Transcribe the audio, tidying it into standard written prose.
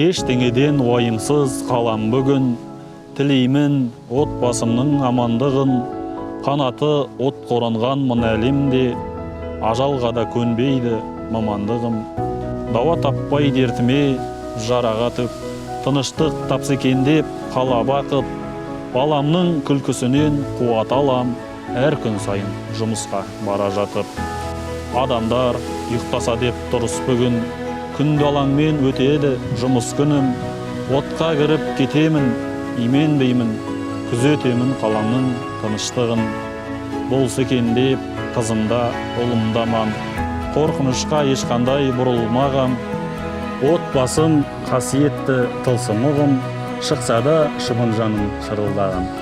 Ештеңеден уайымсыз қалам бүгін, тілеймін отбасымның амандығын, қанаты от қоранған мына әлемде, ажалға да көнбейді мамандығым. Дауа таппай дертіме жараға түп, тыныштық тапсы екен деп қала бақып, баламның күлкісінен қуат алам, әр күн сайын жұмысқа бара жатып. Адамдар ұйықтаса деп дұрыс бүгін, күнді алаңмен өтеді жұмыс күнім. Отқа кіріп кетемін, именбеймін, күзетемін қаламның тыныштығын. Болса екен деп қызымда, ұлымдаман, қорқынышқа ешқандай бұрылмағам. Отбасым қасиетті тылсым ұғым, шықса да шыбын жаным шырылдаған.